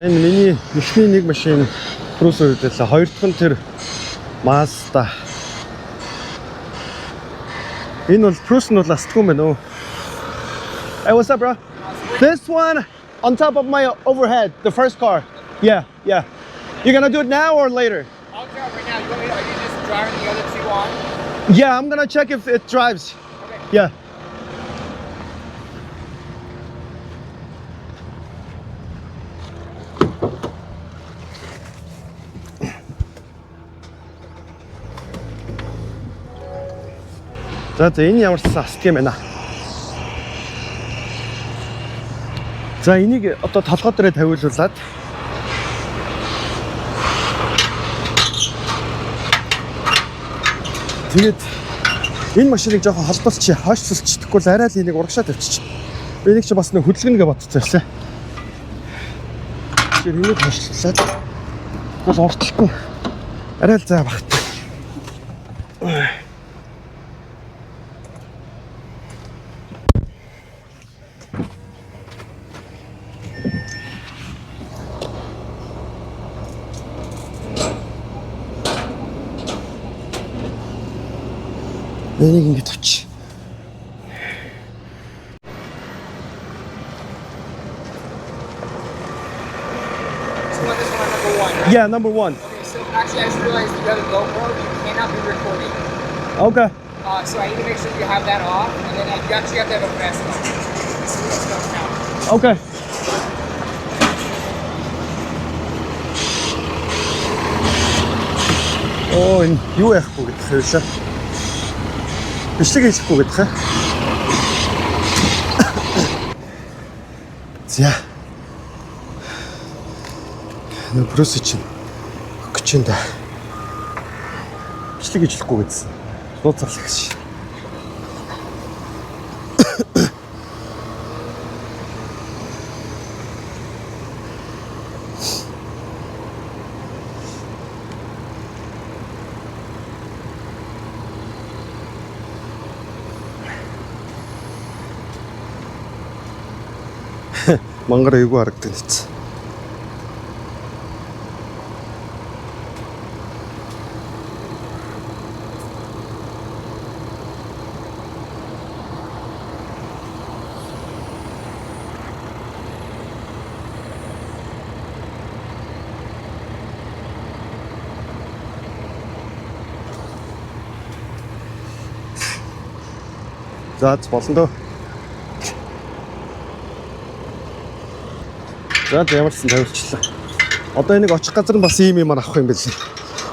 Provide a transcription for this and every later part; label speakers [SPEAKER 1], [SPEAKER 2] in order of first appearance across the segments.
[SPEAKER 1] Энэ миний эхний нэг машин Cruiser байлаа. Хоёр дахь нь тэр Mazda. Энэ бол Cruiser нь бол астгүй юм байна уу? Hey, what's up, bro? This one on top of my overhead, the first car. Yeah. You gonna do it now or later?
[SPEAKER 2] I'll do it right now. Are you just driving the other two on?
[SPEAKER 1] Yeah, I'm gonna check if it drives.
[SPEAKER 2] Okay.
[SPEAKER 1] Yeah. За энэ ямар ч астг юм байна. За энийг одоо толгой дээрээ тавиулуулаад тэгээд энэ машиныг жоохон холболчих, хойшлуулчихгүй л арай л энийг урагшаа тавьчих. Энийг чи бас нэг хөдөлгөнгээ бодцоо ирсэн. Тэгэхээр энийг хойшлуулаад бол урталт нь арай л зай багт. Энийг ингэж тавьчих. Yeah, number one.
[SPEAKER 2] Okay, so actually I just realized you got a GoPro, you cannot be recording.
[SPEAKER 1] Okay.
[SPEAKER 2] So I need to make sure you have that off, and then you actually have to have a vest on. So let's go now.
[SPEAKER 1] Okay. Oh, энэ юу яахгүй гэх юм. Бичлэг хийхгүй гэдэг хаа. За. Нөпрос чинь өгч энэ. Бичлэг хийхгүй гэдсэн. Нууцлах гэж. Мангар эйгүү харагдана ч. За болно дөө. За ямар ч сан тавьчихлаа. Одоо энийг очих газар нь бас ийм юм авах юм билээ.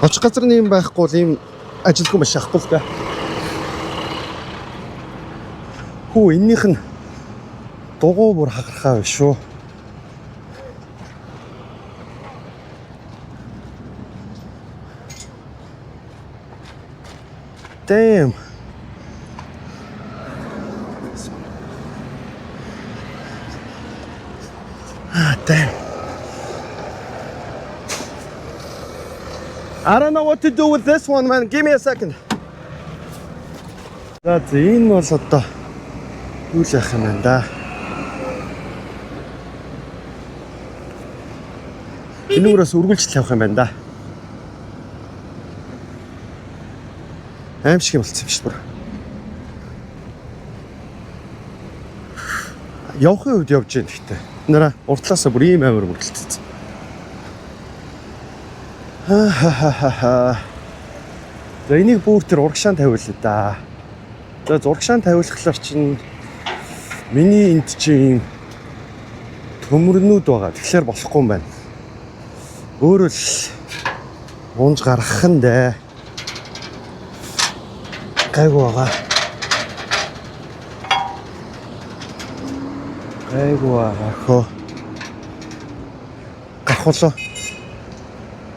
[SPEAKER 1] Очих газар нь ийм байхгүй бол ийм ажилгүй маш авахгүй л да. Хүү эннийх нь дугуй бүр хагархаа биш шүү. Damn. Damn. I don't know what to do with this one, man. Give me a second. За энэ бол одоо юу л яах юм бэ да. Энүүрээс үргэлжлэл явах юм байна да. Аимшиг юм болчихсон биш бүр. Явахын үед явж гин гэхдээ. Нара уртлаасаа бүр ийм амар мөрөлдсөн. За энийг бүр тэр урагшаан тавиулъя да. За урагшаан тавиулахлаар чинь миний энд чинь төмөрнүүд байгаа. Тэгэхээр болохгүй юм байна. Өөрөө л унж гаргах нь дээ. Гайгүй байгаа. Гайгүй. Гахуулаа.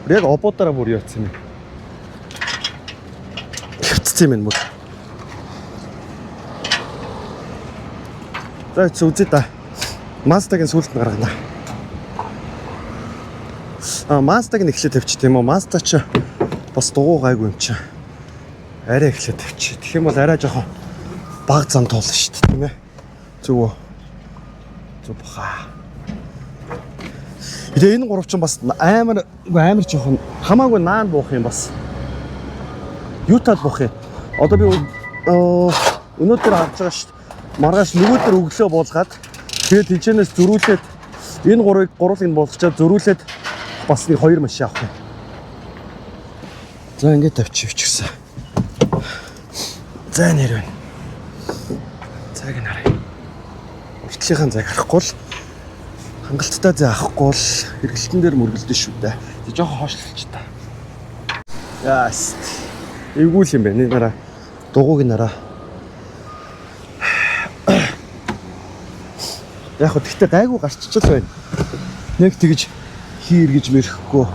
[SPEAKER 1] Яг обоодаараа бүр явцсан юм. Хөвцсөн юм мөр. За үзье да. Mazda-гийн сүлд нь гаргана. Mazda-г нь эхлээд тавьчих тийм үү? Mazda ч бас дугуй гайгүй юм чи. Арай эхлээд тавьчих. Тэгэх юм бол арай жоохон баг зам туулна шүү дээ, тийм ээ. Зүг үү? Зүг баха. Тэгээ энэ гурав чинь бас амар жоохон хамаагүй наан буух юм бас. Юутад буух юм. Одоо би өнөөдөр авч байгаа шүү дээ. Маргааш нөгөөдөр өглөө буулгаад тэгээд тэнчэнээс зөрүүлээд энэ гурвыг гурвыг болгочоод зөрүүлээд бас нэг 2 машин авах юм. За ингээд тавьчих гэсэн. За нэр байна. Цаг нараа. Уртлынхаа цаг харахгүй л хангалттай зай авахгүй бол эргэлтэн дээр мөргөлдөн шүү дээ. Тэг жоохон хоошлолч та. Яаст. Эвгүүл юм байна. Нараа дугууг нараа. Яг хөө тэгтээ гайгүй гарччихл байна. Нэг тэгж хий эргэж мэрэхгүй.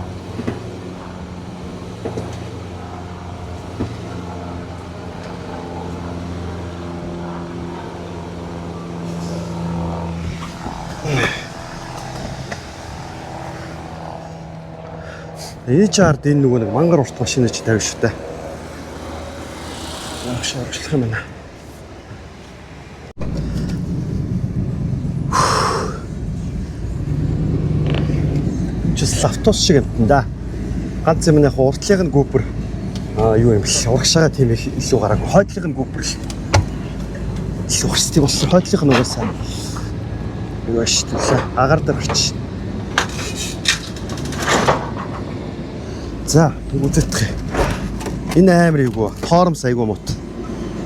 [SPEAKER 1] HR-д энэ нөгөө нэг мангар урт машин ч тавь шүү дээ. Яах шаардлах юм байна. Жис автобус шиг юм да. Ганц юм яг уртлынх нь гүпэр юу юм бэл урагшаага тийм их илүү гараагүй. Хойдлынх нь гүпэр л. Илүү хөстэй болсон. Хойдлынх нь угаасаа. Юу ашиг төлөө агаар дээр орчих. За, үзэгдэх. Энэ амар ийгүү. Тоормс айгуу мут.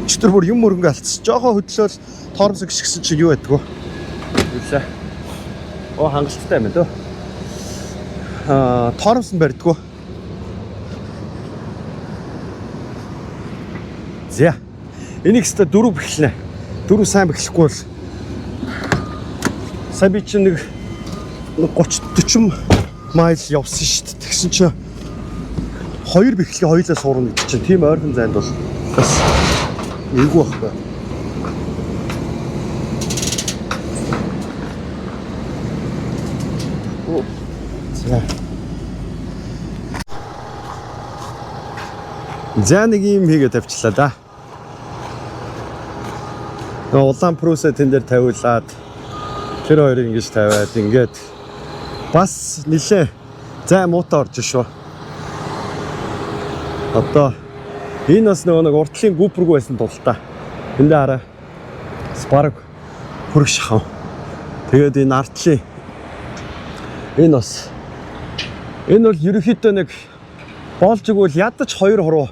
[SPEAKER 1] Өчтөр бүр юм мөрөнгө алдсан. Жохоо хөдлөөл тоормс гიშгсэн чинь юу байдгүй. Үлээ. Хангалттай юм дөө. Тоормс нь барьдгүй. За. Энийг өстө 4 бэхлэнэ. 4 сайн бэхлэхгүй бол сая би чинь нэг 30-40 майл явсан шүү дээ. Тэгсэн чинь 2 бэхлэгээ хоёулаа суурна гэж чинь тийм ойрхон зайд бол бас эйгүү байхгүй. За нэг юм хийгээд тавьчлаа да. Улаан прусэ тэн дээр тавиулаад тэр хоёрыг ингэж тавиад ингээд бас нилээ зай муутай орж шүү. Одоо энэ бас нэг уртлын гүпэргүй байсан тул та. Энд хараа. Спарк хүрх шахав. Тэгээд энэ артлын энэ бас энэ бол ерөнхийдөө нэг боолж игвэл ядаж 2 хуруу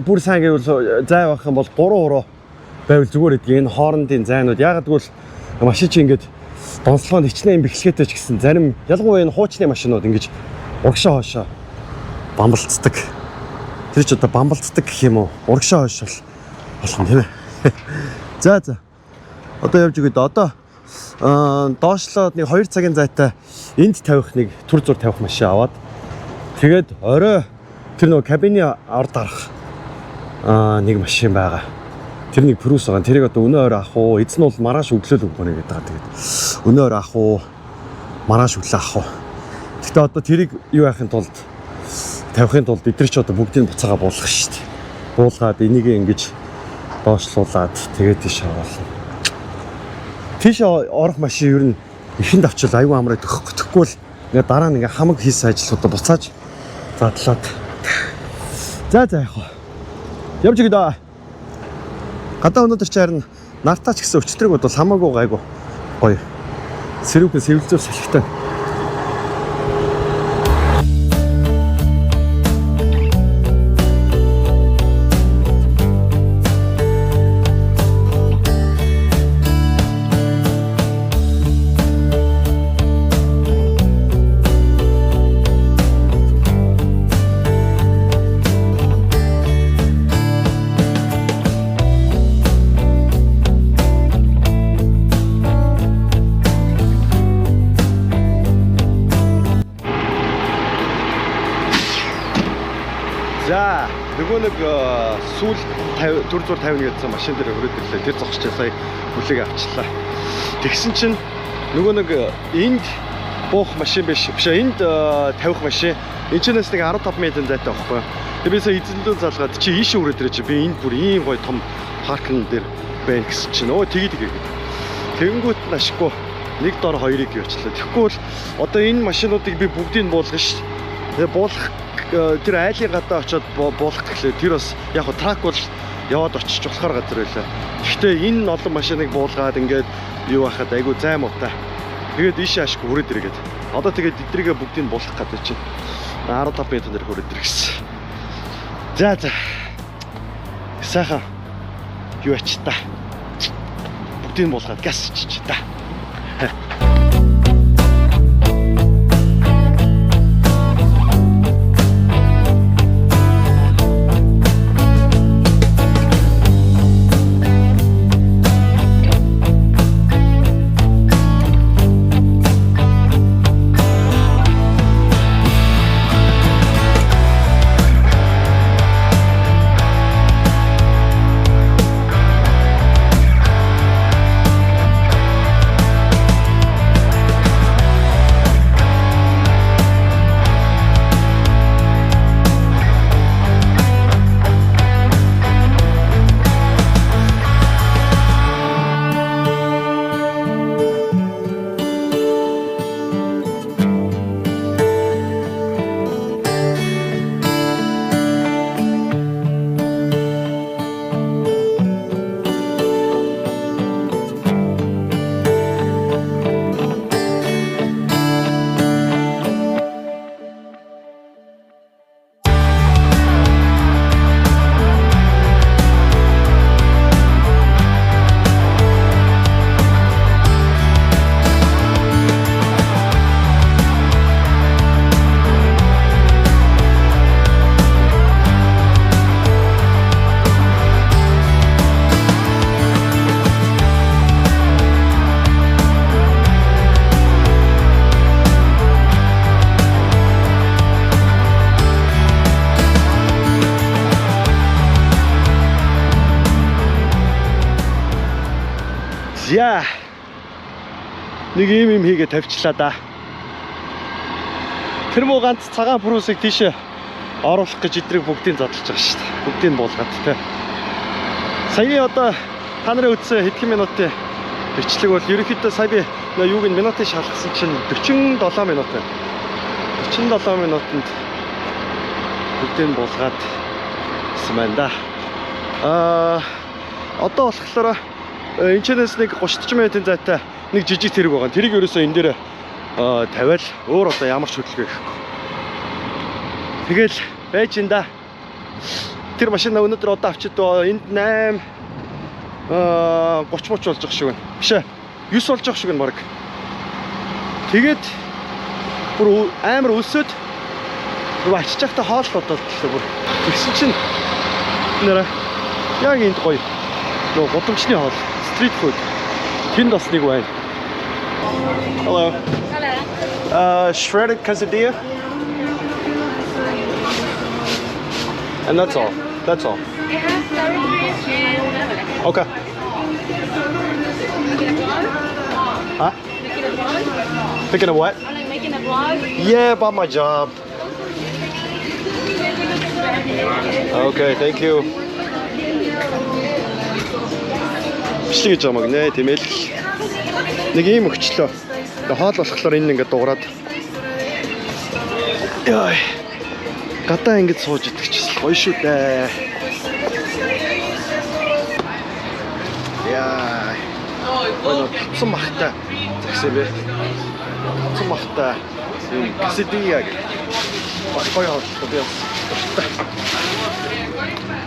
[SPEAKER 1] бүр сайн гэвэл зай байх юм бол 3 хуруу байвал зүгээр идэх. Энэ хоорондын зайнууд ягаад гэвэл машин чи ингээд донслогонд хичнээн бэхлэхтэй ч гэсэн зарим ялангуяа энэ хуучны машинууд ингэж урагшаа хоошоо бамбалцдаг. Тэр ч одоо бамбалцдаг гэх юм уу? Урагшаа хойшол болох юм тийм ээ. За. Одоо явж өгöd. Одоо доошлоод нэг 2 цагийн зайтай энд тавих нэг түр зур тавих машин аваад тэгээд орой тэр нөгөө кабины орд гарах нэг машин байгаа. Тэр нэг Prius байгаа. Тэрийг одоо өнөө орой авах уу? Эзэн бол маргааш өглөө л өгнө гэдэг байгаа. Тэгээд өнөө орой авах уу? Маргааш өглөө авах уу? Гэхдээ одоо тэрийг юу яахын тулд тавихын тулд эдгээр ч одоо бүгдийг буцаага буулгах шүү дээ. Буулгаад энийг ингэж доошлуулад тэгээд тийш оруулна. Тийш орох машин ер нь ихэнд авчвал аюу амраад өгөхгүй л ингээ дараа нь ингээ хамаг хийсэн ажлуудаа буцааж задлаад. За яах вэ? Явж өгдөө. Гадаа өнөөдөр чи харин нартаач гэсэн өчтрийг бол хамаагүй гайгүй гоё. Сэрүүхэн сэвэлзүү салхитай. За нөгөө нэг сүүл 450 гэсэн машин дээр өрөөд ирлээ. Тэр зогсож сая хүлээг авчлаа. Тэгсэн чинь нөгөө нэг энд буух машин биш энд тавих машин энэ ч нэг 15 метрийн зайтай байхгүй. Тэгээ би сая эзэнлөө залгаад чи ийшээ өрөөд ирэж би энд бүр ийм гоё том паркн дээр байна гэсэн чинь өө тэгээд тэгэнгүүт нь ашиггүй Нэг дор хоёрыг явуулчихлаа. Тэгэхгүй бол одоо энэ машинуудыг би бүгдийг буулгана шүү. Тэгээ буулгах тэр айлын гадаа очиод буулгах гэхлээр тэр бас яг хуу трак бол яваад очиж болохоор газар байлаа. Гэхдээ энэ олон машиныг буулгаад ингээд юу байхад айгу зай муутай. Тэгээд ийшээ ашиг хүрээд ирэгээд. Одоо тэгээд эдрийгээ бүгдийг буулгах гэдэг чинь 15 минутын дээр хүрээд ирсэн. За. Сайхан юу ач та. Бүгдийг буулгаад газ ичиж та. За. Нэг юм хийгээ тавьчлаа да. Тэр муу ганц цагаан прусыг тийшээ оруулах гэж эдрийг бүгдийг задлж байгаа шүү дээ. Бүгдийг буулгаад тэ. Саяны одоо та нарын үзсэн хэдхэн минутын бичлэг бол ерөнхийдөө сая би юуг нь минутыг шалгасан чинь 47 минут байна. 47 минутанд бүгдийг буулгаад гэсэн байна да. Одоо болохоор энэчнээс нэг 30-40 минутын зайтай нэг жижиг тэрэг байгаа. Тэрийг ерөөсөө энэ дээр тавиал өөр одоо ямар ч хөдөлгөөн ихгүй. Тэгэл байж ин да. Тэр машина өнөөдөр одоо авчид энд 8 30 болж байгаа шиг байна. Биш ээ. 9 болж байгаа шиг байна баг. Тэгээд бүр амар өсөд бүр ачиж байхдаа хоол бодоод гэлээ бүр. Тэгсэн чинь нэрэ яг энд гоё. Нөгөө гудамжны хоол, street food. Тэнд бас нэг байна. Hello.
[SPEAKER 3] Hello.
[SPEAKER 1] Shredded quesadilla. And that's all. That's all.
[SPEAKER 3] We have sour cream and lemonade.
[SPEAKER 1] Okay.
[SPEAKER 3] Making a vlog?
[SPEAKER 1] Huh?
[SPEAKER 3] Making a vlog?
[SPEAKER 1] Picking a what?
[SPEAKER 3] I'm like making a vlog.
[SPEAKER 1] Yeah, about my job. Okay, thank you. Бичлэг гэж байгаа маг нэ тийм ээ. Нэг юм өгчлөө. Тэгээ хоол болохоор энэ ингээд дуурайд. Яа. Гадаа ингэж сууж идэх чинь гоё шүү дээ. Яа. Ой, цум махта. Тэгсэн бэ. Цум махта. Энэ quesadilla гэх. Гоё хоол би.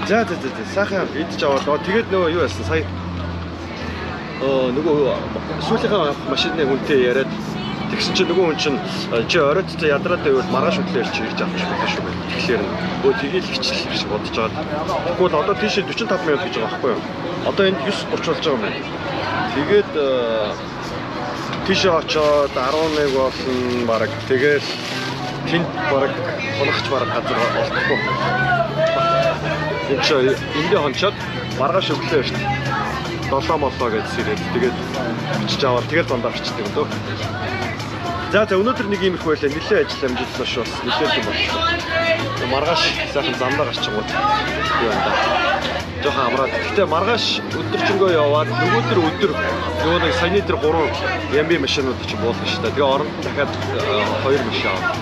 [SPEAKER 1] За сайхан идэж аваад тэгээд нөгөө юу яасан сая нөгөө сүүлийнхаа машины хүнтэй яриад тэгсэн чинь нөгөө хүн чинь чи оройт та ядраад байвал маргааш өглөө ирж ирж авчих байх шүү гэдэг. Тэгэхээр өө тгийл хичлэх гэж бодож байгаа. Тэгвэл одоо тийшээ 45 минут гэж байгаа байхгүй юу? Одоо энд 9:30 болж байгаа юм байна. Тэгээд тийшээ очоод 11 болсон баг. Тэгээд тэнд баг хоногч баг газар олдохгүй. Энд эндээ хончоод маргааш өглөө шүү дээ. 7 моллоо гэж сэрээд тэгээд бичиж аваад тэгээд дандаа бичдэг юм дөө. За өнөөдөр нэг иймэрхүү байлаа. Нилээ ажил амжилттай шүү. Нилээ юм болчихсон. Маргааш сайхан замдаа гарчихгоо. Юу юм да. жоохон амраад. Гэхдээ маргааш өдөржингөө яваад нөгөөдөр өдөр нөгөө нэг саяны тэр 3 ямби машинууд чинь буулгах шүү дээ. Тэгээ оронд дахиад 2 машин аваа.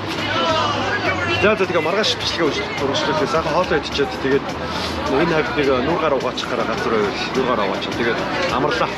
[SPEAKER 1] За тэгээ маргааш бичлэгээ үргэлжлүүлээ. Сайхан хоолоо идчихэд тэгээд энэ хавьд нэг нүүр гар угаачих гараа газар байвал нүүр гар угаачих. Тэгээд амарлаа.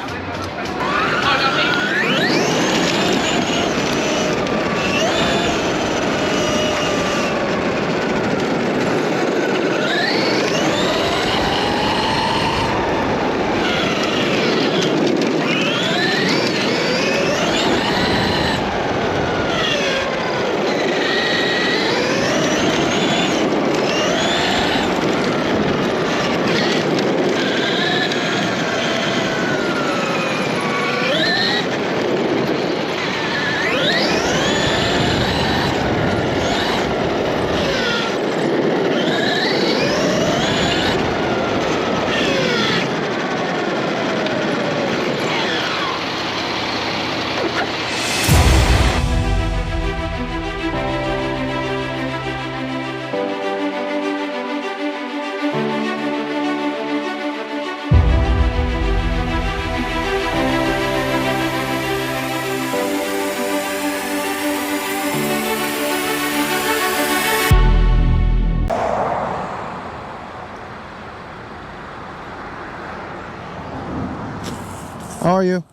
[SPEAKER 4] How are you?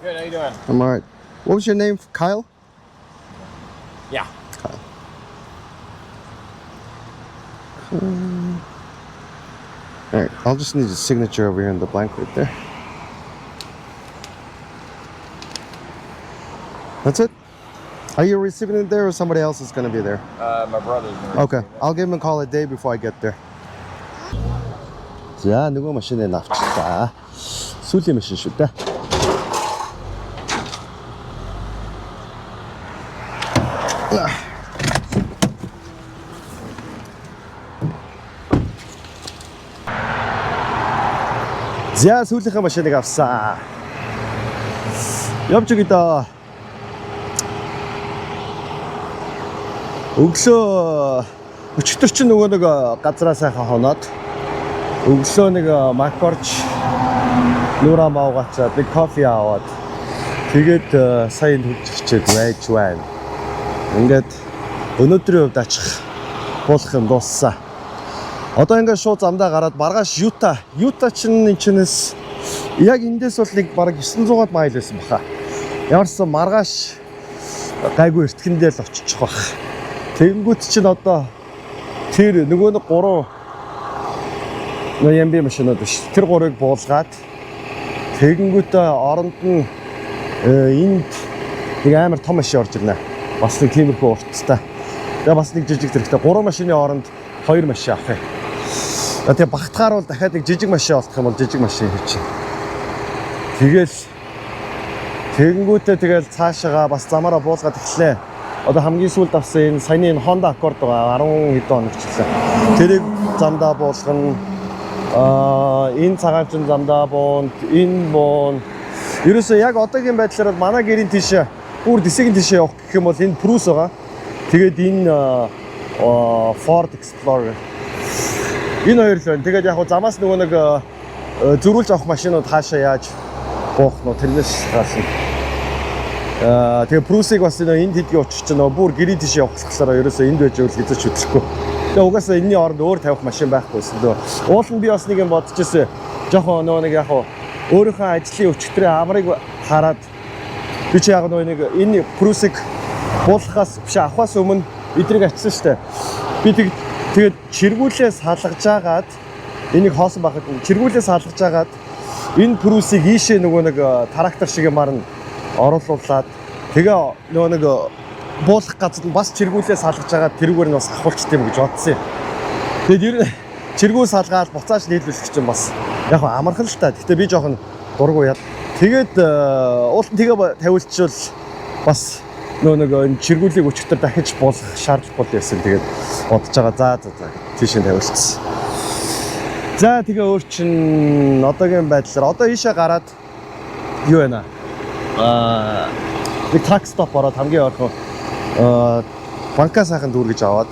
[SPEAKER 2] Good, how you doing?
[SPEAKER 4] I'm alright. What was your name? Kyle?
[SPEAKER 2] Yeah.
[SPEAKER 4] Kyle. Alright, I'll just need a signature over here in the blank right there. That's it? Are you receiving it there or somebody else is going to be there?
[SPEAKER 2] My brother's gonna
[SPEAKER 4] Okay, I'll give him a call a day before I get there.
[SPEAKER 1] За нөгөө машиныг авчихлаа. Сүүлийн машин шүү дээ. За сүүлийнхээ машиныг авсан. Явж өгдөө. Өглөө өчтөр чинь нөгөө нэг газраа сайхан хоноод өглөө нэг макорч нуураа маугацаад нэг кофе аваад тэгээд сайн хөвччихээд байж байна. Ингээд өнөөдрийн хувьд ачих болох юм дууссан. Одоо ингээд шууд замдаа гараад маргааш Юта чинь энэ чинээс яг эндээс бол нэг бараг 900-аад майл байсан баха. Ямарсан маргааш гайгүй эртхэндээ л очичих бах. Тэгэнгүүт чинь одоо тэр нөгөө нэг 3 ямби машинууд биш. Тэр 3-ыг буулгаад тэгэнгүүтээ оронд нь энд нэг амар том машин орж ирнэ. Бас нэг тиймэрхүү урттай. Тэгээ бас нэг жижиг зэрэгтэй 3 машины оронд 2 машин авах юм. Тэгээ багтахаар бол дахиад нэг жижиг машин олдох юм бол жижиг машин хийчих. Тэгэнгүүтээ тэгэл цаашаага бас замаараа буулгаад эхлэв. Одоо хамгийн сүүлд авсан энэ саяны энэ Honda Accord байгаа 10 хэдэн хоног чилсэн. Тэрийг замдаа буулгана. Энэ цагаанчин замдаа буун, энэ буун. Ерөөсөө яг одоогийн байдлаар манай гэрийн тийш бүр дэсгийн тийш явах гэх юм бол энэ Prius байгаа. Тэгээд энэ Ford Explorer. Энэ хоёр л байна. Тэгээд яг замаас нөгөө нэг зөрүүлж авах машинууд хаашаа яаж буух нь тэрнээс гарсан. Тэгээ Prius-ыг бас энд хэдгийн учир чинь бүр гэрийн тийш явах болохоор ерөөсөө энд байж өгөл хэзээ ч хөдлөхгүй. Тэгээ угаасаа энэний оронд өөр тавих машин байхгүйсэн дөө. Уул нь би бас нэг юм бодож ирсэн. Жохон нөгөө нэг яг өөрийнхөө ажлын өчигдрийн амрыг хараад би чи яг нөгөө нэг энэ Prius-ыг буулгахаас биш авахаас өмнө эдрийг ачсан штэ. Би тэгээд чиргүүлээс салгаж агаад энийг хоосон байхад чиргүүлээс салгаж агаад энэ Prius-ыг ийшээ нөгөө нэг трактор шиг юмар нь оруулуулад тэгээ нөгөө нэг буулгах газар нь бас чиргүүлээ салгаж байгаа тэрүүгээр нь бас ахуулчт юм гэж бодсон юм. Тэгээд ер нь чиргүүл салгаад буцааж нийлүүлэх чинь бас яг амархан л та. Гэхдээ би жоохон дургу яа. Тэгээд уулын тэгээ тавиулчвал бас нөгөө нэг чиргүүлийг өчигдөр дахиж буулгах шаардлагагүй байсан. Тэгээд бодож байгаа. За тийшээ тавиулчихсан. За тэгээ өөр чин одоогийн байдлаар одоо ийшээ гараад юу байна аа нэг truck stop ороод хамгийн ойрхон банка сайхан дүүргэж аваад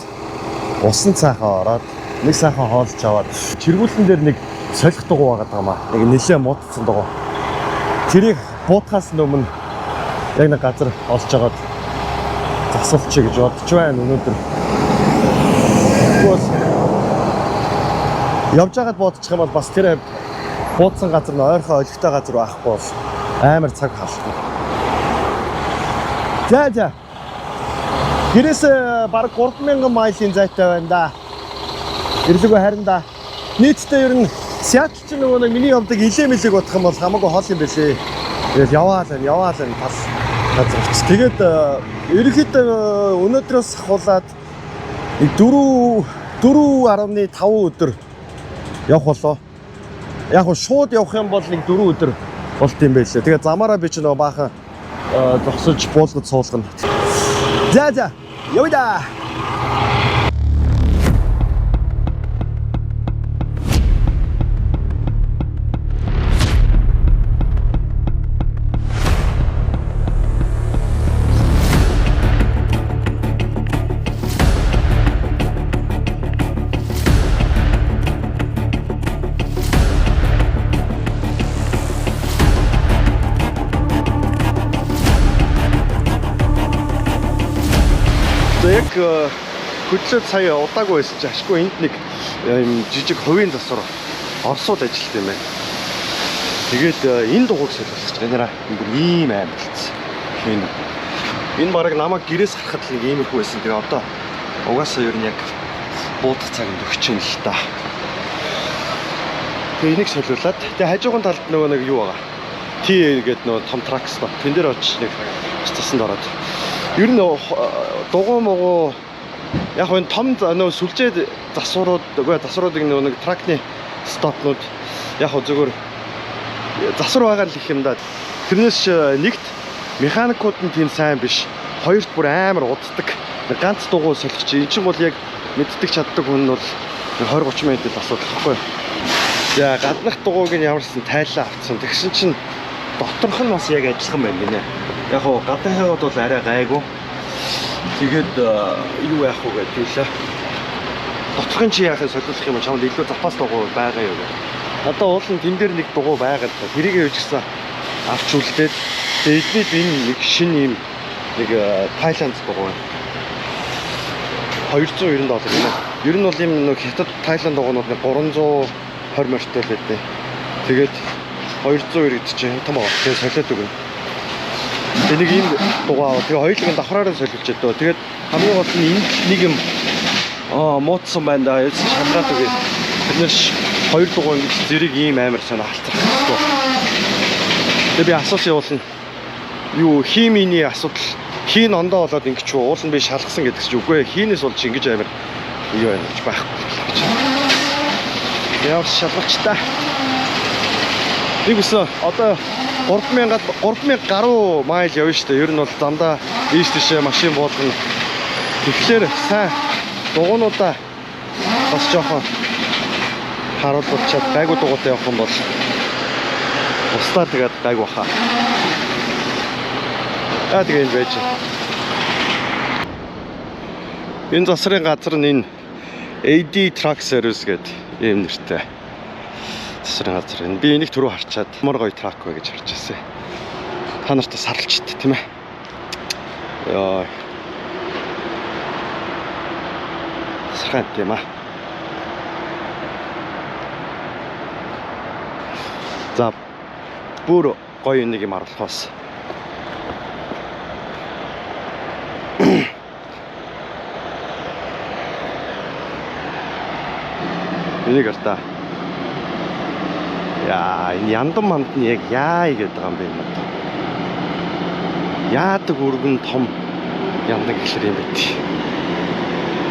[SPEAKER 1] усан цаахан ороод нэг сайхан хоолж аваад чиргүүлэн дээр нэг солих дугуй байгаа даа. Нэг нэлээд муудсан дугуй. Тэрийг буутахаас өмнө яг нэг газар олж агаад засуулчих гэж бодож байна өнөөдөр. Тэгвэл явж байгаад бодчих юм бол бас тэр буудсан газар нь ойрхон олигтой газар байхгүй бол амар цаг халахгүй. За. Гэрээс бараг 3000 милийн зайтай байна да. Ирлэггүй харин да. Нийтдээ ер нь Сиэтл ч нөгөө нэг миний явдаг илээ бодох юм бол хамаагүй хол юм байлээ. Тэгээд яваал энэ тал газар очив. Тэгээд ерөнхийдөө өнөөдрөөс ахуулаад 4.5 өдөр явах болоо. Яг нь шууд явах юм бол нэг 4 өдөр болт юм байлээ. Тэгээд замаараа би ч нөгөө баахан зогсож буулгад суулгана. За. Явъя да. Яг хөдлөөд сая удаагүй байсан чи ашгүй энд нэг юм жижиг хувийн засвар орсууд ажилт юм байна. Тэгээд энэ дугуйг солиулчих гэнэраа бүр ийм аим болсон. Энэ бараг намайг гэрээс харахад л нэг иймэрхүү байсан. Тэгээ одоо угаасаа ер нь яг буудах цагт өгч юм л та. Тэгээ энийг солиулаад тэгээ хажуугын талд нөгөө нэг юу байгаа. T гэдэг нөгөө том трак стоп. Тэн дээр очиж нэг цасанд ороод. Ер нь дугуй могоо яг энэ том нөгөө сүлжээ засваруудыг нөгөө нэг тракны стопнууд яг зүгээр засвар байгаа л их юм да. Тэрнээс нэгт механикууд нь тийм сайн биш. Хоёрт бүр амар уддаг. Ганц дугуй солих чи эн чинь бол яг мэддэг чаддаг хүн нь бол 20-30 минутад асуудал гэхгүй. За гаднах дугуйг нь ямарсан тайлаа авцсан. Тэгсэн чинь доторх нь бас яг ажиллах юм байна гинэ. Яг гоо гадныхаа бол арай гайгүй. Тэгээд юу яах вэ гэдээ. Доторхын чи яахыг солиулах юм чамд илүү запас дугуй байгаа юу гэх. Одоо уул нь тэн дээр нэг дугуй байгаа л да. Тэрийг явуулчихсан авч үлдээд тэгээд энэ нэг шинэ юм нэг Тайланд дугуй. $290 гинэ. Ер нь бол юм нэг хятад Тайланд дугуйнууд нэг 320 морьтой л байдیں۔ Тэгээд 290 гэдэг чинь том аа. Тэгээд солиод өгнө. Энийг ийм дугаа тэгээ хоёулыг давхраараа солиулж өгдөө. Тэгээд хамгийн гол нь энэ нэг юм муудсан байна да. Яц шамгаад үгүй. Тэрнээс хоёр дугаа ингэж зэрэг ийм амар санаа алцах гэсэн. Тэгээд би асуусан явуулна. Юу химийн асуудал хийн ондоо болоод ингэж уул нь би шалгасан гэдэг чинь үгүй. Хийнээс бол чи ингэж амар юу байна гэж байхгүй гэж. Явж шалгач та. Нэг үсэн одоо 3000 гаруй майл явна шүү дээ. Ер нь бол замдаа ийш тийшээ машин буулгана. Тэгэхээр сайн дугуйнуудаа бас жоохон харуулж чад гайгүй дугуйтай явах юм бол устдаа тэгээд гайгүй баха. Тэгээ энэ байж. Энэ засрын газар нь энэ AD Truck Service гэдэг юм нэртэй. Засрын газар энэ. Би энийг түрүү харчаад мөр гоё трак вэ гэж харж байсан. Та нартай сарлчт тийм ээ. Яа. Сархан тийм аа. За бүр гоё нэг юм харуулхаас. Энийг артаа. Яа, энэ яндан манд нь яг яа гэдэг юм бэ юм. Яадаг өргөн том яндан гэхлээр юм байт.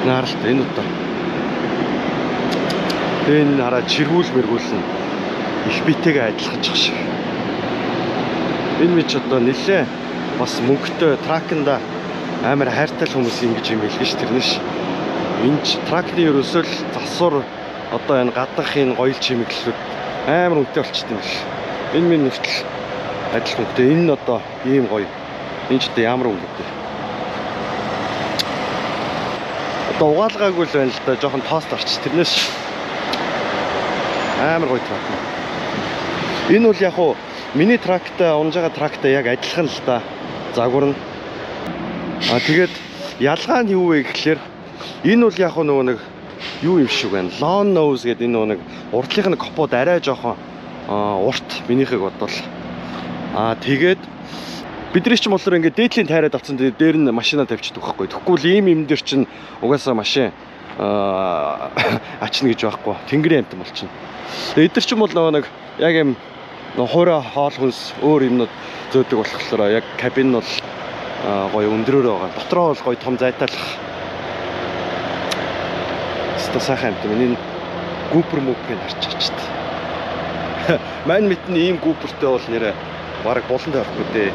[SPEAKER 1] Нааралт энэ удаа. Энэ хараа чиргүүл мэргүүлсэн их битэйгээ адилхаж байгаа шиг. Энэ мэд ч одоо нэлээ бас мөнгөтэй тракында амар хайртай хүмүүс ингэж юм хэлгэн ш тэрнэш. Энэ тракны ерөөсөө л засвар одоо энэ гаднахын гоёл чимэглэлүүд амар үнэтэй болчихсон юм биш. Энэ минь нүртэл адил үнэтэй. Энэ нь одоо ийм гоё. Энэ ч одоо ямар үнэтэй. Одоо угаалгаагүй л байна л да. Жохон тоост орч. Тэрнээс Амар гоё трак. Энэ бол яг хуу миний трактай унж байгаа трактай яг адилхан л да. Загвар нь. Тэгээд ялгаа нь юу вэ гэхэлэр энэ бол яг нөгөө нэг юу юм шиг байна. Long nose гэдэг энэ нэг уртлынх нь капот арай жоохон урт минийхийг бодвол. Тэгээд бидний ч болохоор ингээд дээдлийн тайраад авсан дээр нь машина тавьчихдаг байхгүй. Тэгэхгүй л ийм дээр чинь угаасаа машин ачна гэж байхгүй. Тэнгэрийн амтан болчихно. Тэгээд эдгээр чинь бол нэг яг юм хуурай хоол хүнс өөр юмнууд зөөдөг болохоор яг кабин нь бол гоё өндрөөр байгаа. Дотроо бол гоё том зайтаалах. Өстө сайхан амт миний гупер мөпгийг харчаач та. Мань мэдний ийм гупертэй бол нэрэ бараг болон тавихгүй дээ.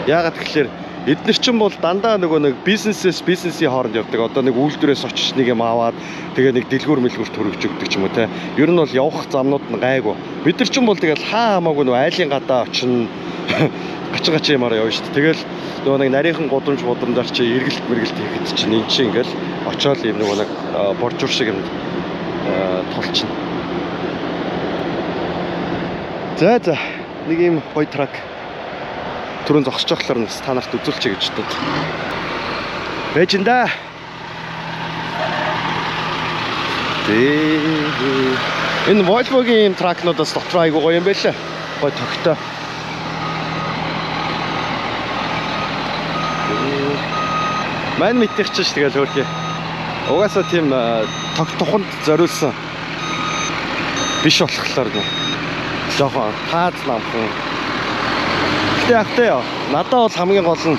[SPEAKER 1] Яагаад тэгэхээр эдгээр чинь бол дандаа нөгөө нэг бизнесийн хооронд явдаг. Одоо нэг үйлдвэрээс очиж нэг юм аваад тэгээ нэг дэлгүүр мэлгүүр төрөвж өгдөг ч юм уу те. Ер нь бол явах замнууд нь гайгүй. Бид нар чинь бол тэгэл хаа хамаагүй нөгөө айлын гадаа очино. Гачгач юмараа явна шүү дээ. Тэгэл нөгөө нэг нарийнхан годамж бодамжаар чи эргэлт мэргэлт хийхэд чинь эн чинь ингээл очоод юм нөгөө нэг боржуур шиг юм толчихно. За нэг юм гоё трак түрүүн зогсож байхлаар нас та нарт үзүүлчихье гэж бодод. Байж энэ да. Энэ Volvo-гийн тракнуудаас дотор айгуу гоё юм байлаа. Гоё тогтой. Мань мэдчих чинь тэгэл хөөрхий. Угаасаа тийм туханд зориулсан биш болохоор нэ. Жохон хаад ламхан. Тэгтээ надад бол хамгийн гол нь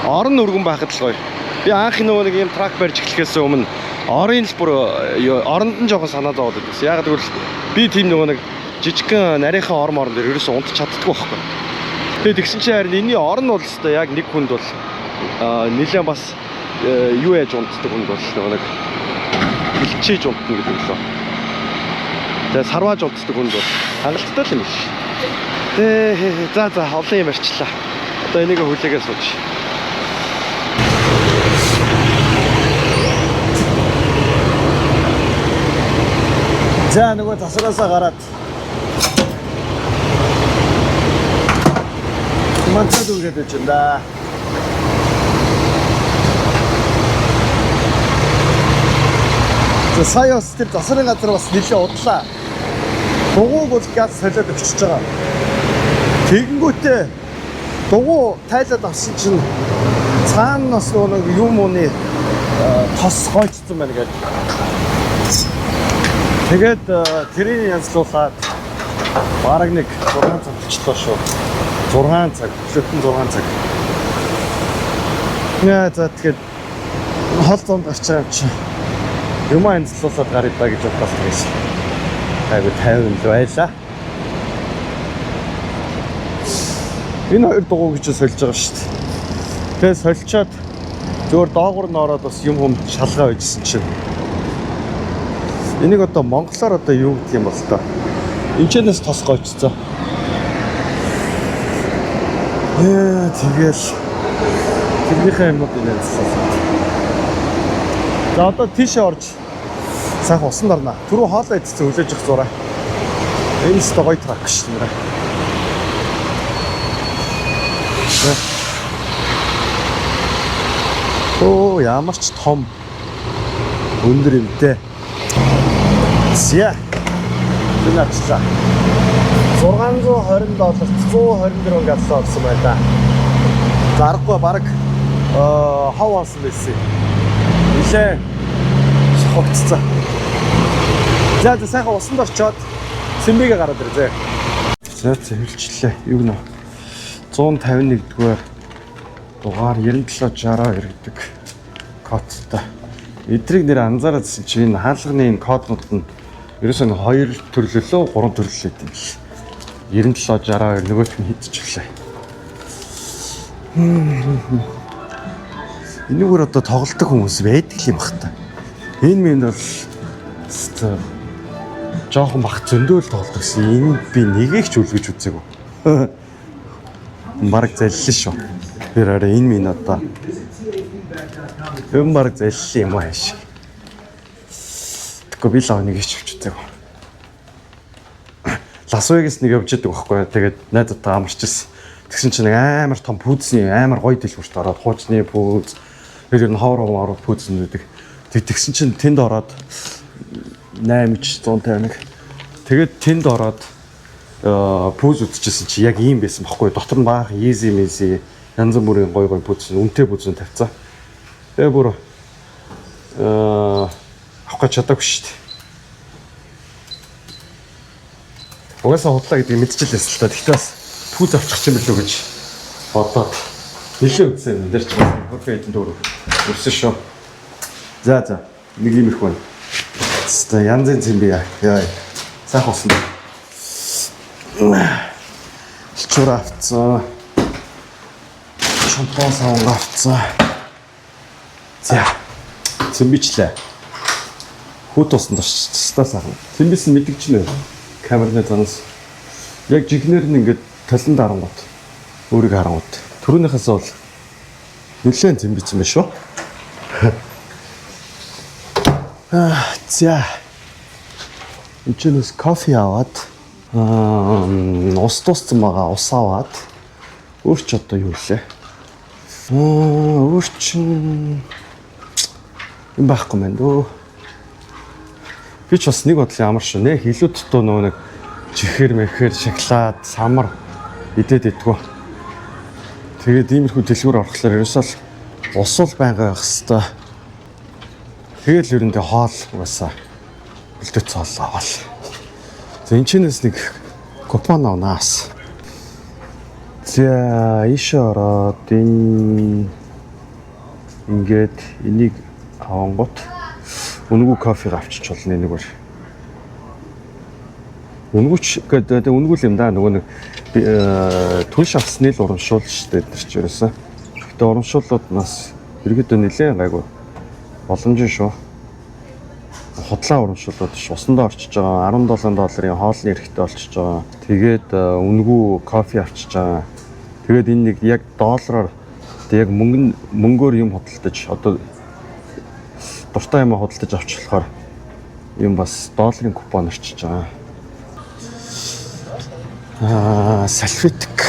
[SPEAKER 1] орон өргөн байхад л гоё. Би анх нөгөө нэг юм трак барьж эхлэхээс өмнө орын л бүр оронд нь жоохон санаа зовоод байсан. Яг тэгвэл би тийм нөгөө нэг жижигхэн нарийнхан орон дээр ерөөсөө унтч чаддаггүй байхгүй. Тэгээд тэгсэн чинь харин энэний орон бол өстой яг нэг хүнд бол нэлээд бас юу яаж унтдаг хүнд бол нөгөө нэг хилчээж унтна гэдэг лөө. Тэгээд сарвааж унтдаг хүнд бол хангалттай л юм биш. За олон юм арчлаа. Одоо энийг хүлээгээ сууж. За нөгөө тасгаасаа гараад манцад үргээд байж энэ да. За сая бас тэр засрын газар бас нэлээд удлаа. Дугуйг бол газ солиод өчөж байгаа. Тэгэнгүүтээ дугуй тайлаад авсан чинь цаана нас нэг юм ууны тос гойцсон байна гэдэг. Тэгээд тэрийг янзлуулаад бараг нэг 6 цаг болчихлоо шүү. 6 цаг, өчигдөр 6 цаг. Яа за тэгээд хол зонд гарч байгаа юм чи. Юм янзлуулаад гарыг ба гэж бодлоо гэсэн. Айгу 50 л байлаа. Энэ хоёр дугуй гэж сольж байгаа шүү дээ. Тэгээ сольчоод зөөр доогуур нь ороод бас юм шалгаа байжсэн чинь. Энийг одоо монголоор одоо юу гэдэг юм бол тоо. Энчнээс тос гойцсон. Тэгэл тэрнийхээ юмнууд инээдсэн. За одоо тийшээ орж сайхан усан дарна. Түрүү хоолоо идсэн хүлээж их зураа. Энэ ч гоё трак шүү дээ. Оо ямар ч том өндөр юмтэй. Зя. Тэначлаа. $620 124 галлон авсан байлаа. Зарахгүй баг хав авсан байсан. Нилээ шохогцсон. За сайхан усанд орчоод Сэмбигээ гараад ирзээ. За хэлчихлээ. Юу гэнэ? 151-р дугаар 9762 гэдэг кодтай. Эдрийг нэр анзаараадсэн чинь энэ хаалганы энэ коднууд нь ерөөсөө 2 төрлөлөө 3 төрлөл гэдэг юм биш. 9762 нөгөөх нь хийдчихлээ. Энэгээр одоо тоглолтог хүмүүс байдаг юм бах та. Энэ минь бол жоохон бах зөндөөл тоглолт гэсэн. Энэ би нэгийг ч үлгэж үзээгүй. Бараг заллаа шүү. Тэр арай энэ минь одоо юм бараг заллаа юм ааш. Тэгэхгүй би л нэг ч өгч үзээгүй. Лас Вегас нэг явж идэг байхгүй. Тэгээд найзуудтай амарч ирсэн. Тэгсэн чинь амар том пүүзний амар гоё дэлгүүрт ороод хуучны пүүз. Тэгээд ер нь хоороо пүүз нэдэг. Тэгсэн чинь тэнд ороод 8,151. Тэгээд тэнд ороод пүүз үзчихсэн чи яг ийм байсан байхгүй. Дотор нь баах easy messy янз бүрийн гоё пүүз үнэтэй пүүз тавьцаа. Тэгээ бүр авах гэж чадаагүй шүү дээ. Угаасаа худлаа гэдгийг мэдчихлээсэн л та. Тэгтээ бас пүүз авчих юм билүү гэж бодоод нэлээ үзсэн юм дээр ч кофе эдэн дөрөв өрсөн шүү. За нэг юм их байна. Тэстэ янзын зэн бие. Яа. Сайхан усан. Чур авцсан. Шампан савн авцсан. За. Цэмбичлээ. Хүүт усан дурчтаа сайхан. Цэмбис нь мэдгэж нэ. Камерны танаас яг жигнэр нь ингээд талан дарангууд өөрийг харангууд. Төрөөнийхээс бол нэлээд цэмбис юм шүү. За. Энэчнээс кофе аваад ус туссан байгаа ус аваад өөрч одоо юу лээ? Өөрчин юм байхгүй мэн дөө. Би ч бас нэг бодлын амар шүү нэ. Хилүүд туу нөгөө нэг чихэр мэхэр шоколад самар идээд идэггүй. Тэгээд иймэрхүү дэлгүүр орохлоор ерөөсөө ус бол байнга байх хэвээр. Тэгэл ерөндөө хоол угаасаа үлдээц цаалаа. За энэчнээс нэг купон авнаас. За ийшээ ороод ингээд энийг авангууд үнэгүй кофег авчиж болно нэг бол. Үнэгүй гэдэг үнэгүй юм да нөгөө нэг түнш авсны л урамшуул шүү дээ тэр ч ерөөсөө. Гэтэ урамшууллууд нас ерөөдөө нэлээ гайгүй боломжтой шүү. Хотлоо урамшууллууд ш усандаа орчиж байгаа $17 хоолны эрэхтэй болчихж байгаа. Тэгээд үнэгүй кофе авчиж байгаа. Тэгээд энэ нэг яг доллараар яг мөнгөөр юм хөдөлтөж одоо дуртай юм хөдөлтөж авч болохоор юм бас долларын купон орчиж байгаа. Салфетик.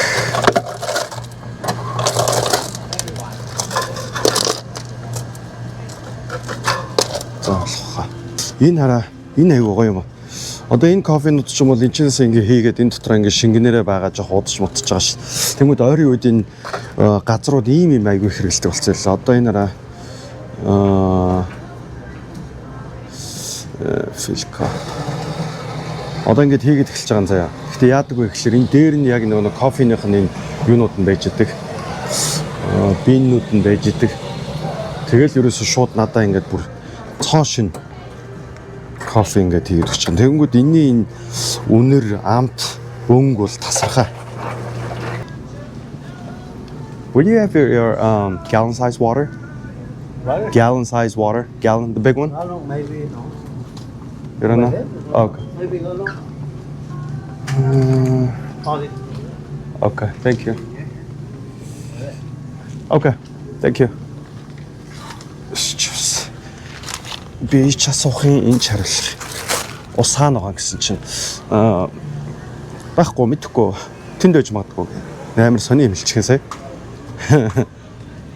[SPEAKER 1] За болохоо. Энэ хараа энэ аягүй гоё юм. Одоо энэ кофенууд ч юм бол энэчнээс ингээ хийгээд энэ дотор ингээ шингэнээрээ байгаа жоох удаж мутж байгаа шүү. Тэнгүүд ойрын үед энэ газрууд ийм юм аягүй хэрэгэлдэг болцсон л. Одоо энэ хараа филка. Одоо ингээд хийгээд эхэлж байгаа юм заяа. Гэтэ яадаг вэ гэхэлэр энэ дээр нь яг нэг кофеных нь энэ юунууд нь байж идэг. Биннүүд нь байж идэг. Тэгэл ерөөсө шууд надаа ингээд бүр цоо шин кофе ингээд хийгээд өгч байгаа. Тэгэнгүүт энэний энэ үнэр амт өнгө бол тасархаа. Will you have your gallon size water?
[SPEAKER 5] What?
[SPEAKER 1] Gallon size water? Gallon, the big one?
[SPEAKER 5] I don't know, maybe no.
[SPEAKER 1] You don't know? Okay.
[SPEAKER 5] Maybe no.
[SPEAKER 1] Okay, thank you. Okay, thank you. Би часуухийн энэ чарвал ус хаана байгаа гэсэн чинь байхгүй мэдэхгүй тэнд байж магадгүй амар сони юм хэлчихэн сая.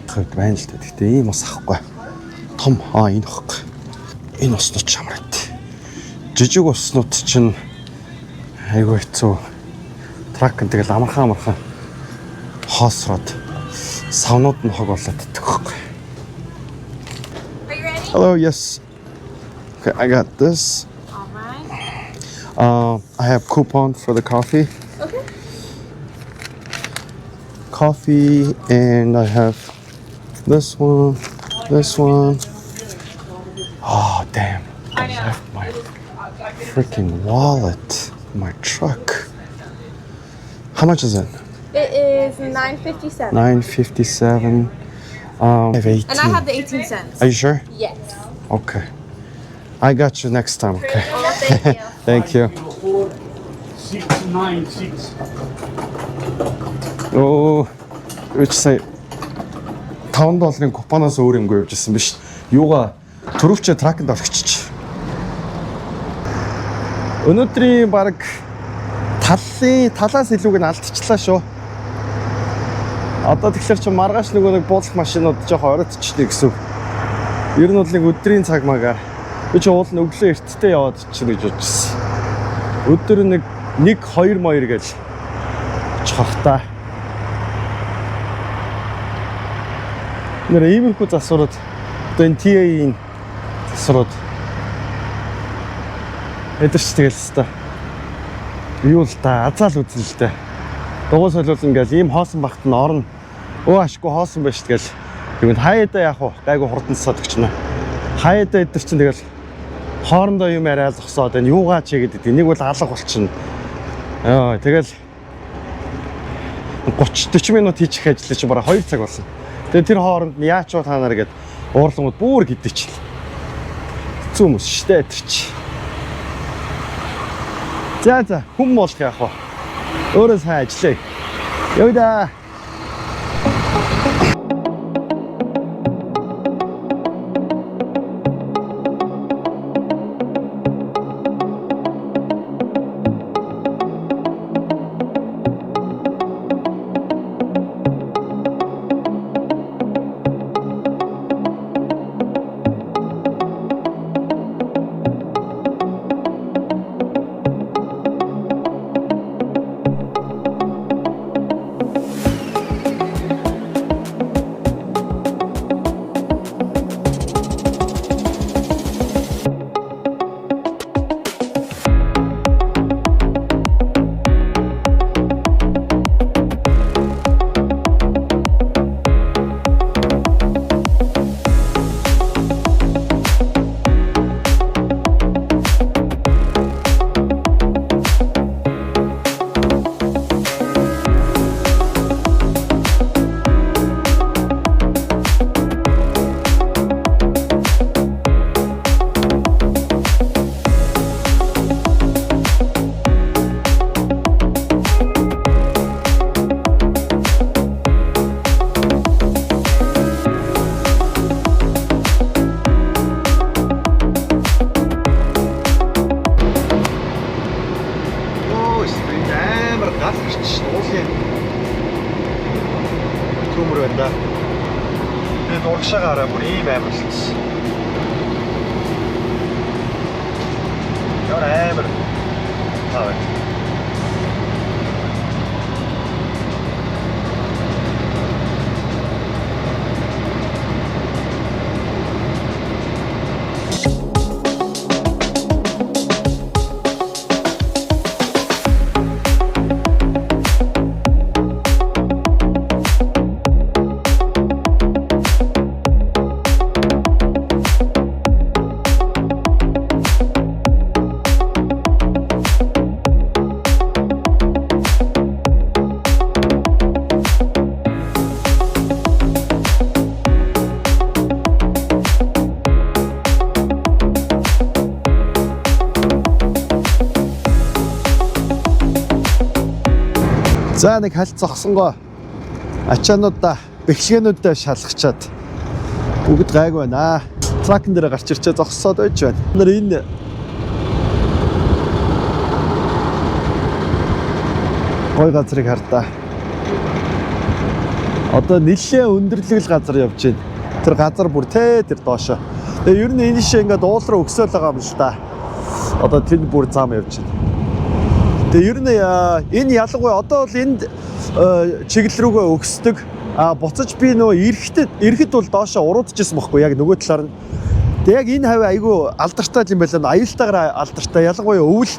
[SPEAKER 1] Хавд байна л та. Гэтэ ийм ус авахгүй. Том энэ авахгүй. Энэ уснууд чамраад. Жижиг уснууд чинь айгүй хэцүү. Трак тэгэл амархан хоосроод савнууд нь хог болоод идэх байхгүй.
[SPEAKER 3] Are you ready?
[SPEAKER 1] Hello, yes. Okay, I got this.
[SPEAKER 3] All right.
[SPEAKER 1] I have coupon for the coffee.
[SPEAKER 3] Okay.
[SPEAKER 1] Coffee, and I have this one. Oh, damn. I left my freaking wallet in my truck. How much is it?
[SPEAKER 3] It is $9.57.
[SPEAKER 1] $9.57. I have 18.
[SPEAKER 3] And I have the 18 cents.
[SPEAKER 1] Are you sure?
[SPEAKER 3] Yes.
[SPEAKER 1] Okay. I got you next time, okay?
[SPEAKER 3] Well, thank you.
[SPEAKER 1] Thank you.
[SPEAKER 5] 696.
[SPEAKER 1] Oh, which say $5 купоноос өөр юмгүй явж ирсэн биш. Юугаа төрөвчөө тракнд орчихчих. Өнөөдрийн баг талаас илүүг нь алдчихлаа шүү. Одоо тэгэхээр чи маргааш нөгөө нэг буулгах машинууд жоох оройтчихлээ гэсэн үг. Ер нь бол нэг өдрийн цаг магаар би ч уул нь өглөө эртдээ яваад чинь гэж бодчихсон. Өдөр нэг 1-2 моёр гэж очих та. Нэр иймэрхүү засварууд одоо энэ TA-ийн засварууд эдэрч тэгэл хэвээр юу л та азаал үзэн л дээ. Дугуй солиул ингээл ийм хоосон багт нь орно. Өө ашгүй хоосон байж тэгэл. Тэгвэл хаяада яах вэ? Гайгүй хурдансаад өгчнө. Хаяада эдэр чинь тэгэл хоорондоо юм яриа зогсоод энэ юугаа чигээд идэв. Нэг бол алга болчихно. Яа тэгэл 30-40 минут хийчих ажил чинь бараг 2 цаг болсон. Тэгээ тэр хооронд нь яач та нар гээд уурлангууд бүр гидэж. Хэцүү хүмүүс штэ тэр чи. За хүм болох яах вэ? Өөрөө сайн ажиллая. Явда. Төмөр байна. Тэгээд урагшаагаараа бүр ийм амар болсон. Яа амар. Аа. За нэг хальт зогсонгоо ачаануудаа бэхлэгээнүүдээ шалгачаад бүгд гайг байна. Тракн дээр гарч ирчээ зогссоод байж байна. Нар энэ гой газрыг хартаа. Одоо нэлээд өндөрлөг газар явж байна. Тэр газар бүр тэр доошоо. Тэгээ ер нь энэ шээ ингээд уул руу өгсөөл байгаа юм л да. Одоо тэнд бүр зам явж байна. Тэгээ ер нь энэ ялангуяа одоо бол энд чиглэл рүүгээ өгсдөг. Буцаж би нөө эрэхэд бол доошоо уруудчихсан байхгүй яг нөгөө талаар нь. Тэгээ яг энэ хавь айгүй алдартай юм байна. Аюултайгаар алдартай. Ялангуяа өвөл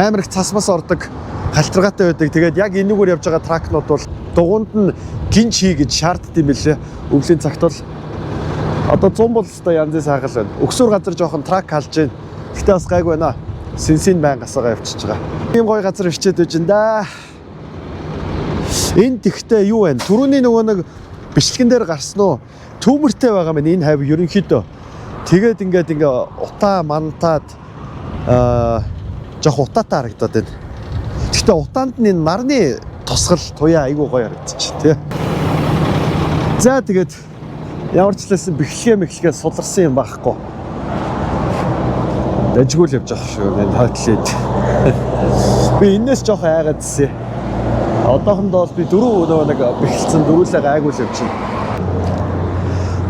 [SPEAKER 1] амар их цасмас ордог, халтаргаатай байдаг. Тэгээд яг энэгээр явж байгаа тракнууд бол дугуунд нь гинж хий гэж шаарддаг юм билээ. Өвлийн цагт бол одоо 100 бол өстой янзын сайхал байна. Өксөр газар жоохон трак халж байна. Гэхдээ бас гайг байна. Сэнсийн байн гасаага явчихж байгаа. Ийм гоё газар өвчээд байж энэ да. Энд тэгтээ юу вэ? Түрүүний нөгөө нэг бичлэгэн дээр гарсан уу? Төмөртэй байгаа мэн энэ хавь ерөнхийдөө. Тэгээд ингээд утаа мантаад жоох утаатай харагдаад байна. Гэхдээ утаанд нь энэ нарны тусгал туяа айгүй гоё харагдчих тий. За тэгээд ямар ч лсэн бэхлэгээ суларсан юм байхгүй. Дажгүй л явж байгаа шүү. Энэ хойтлээд. Би энэс жоох айгаад зсэ. Одоохондоо би 4 нэг бэхэлсэн дөрүүлээ гайгүй л явж байна.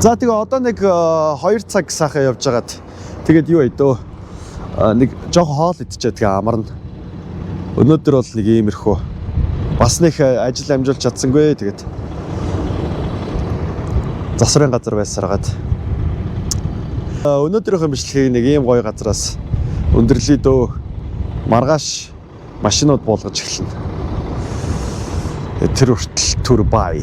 [SPEAKER 1] За тэгээ одоо нэг 2 цаг сайхан явж байгаад тэгээд юу байдөө нэг жоох хоол идчихээ тэгээ амарна. Өнөөдөр бол нэг иймэрхүү бас нэг ажил амжуулж чадсангүй тэгээд засварын газар байсараад өнөөдрийнхөө бичлэгийг нэг ийм гоё газраас өндөрлөе дөө маргааш машинууд буулгаж эхэлнэ. Тэр хүртэл түр бай.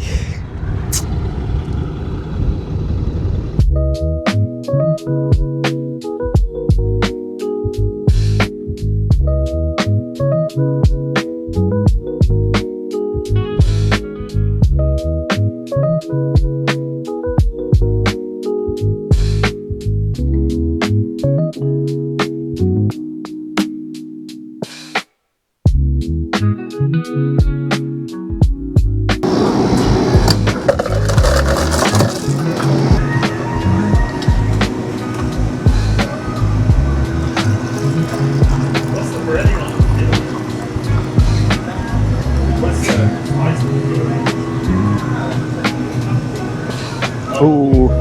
[SPEAKER 1] Ooh.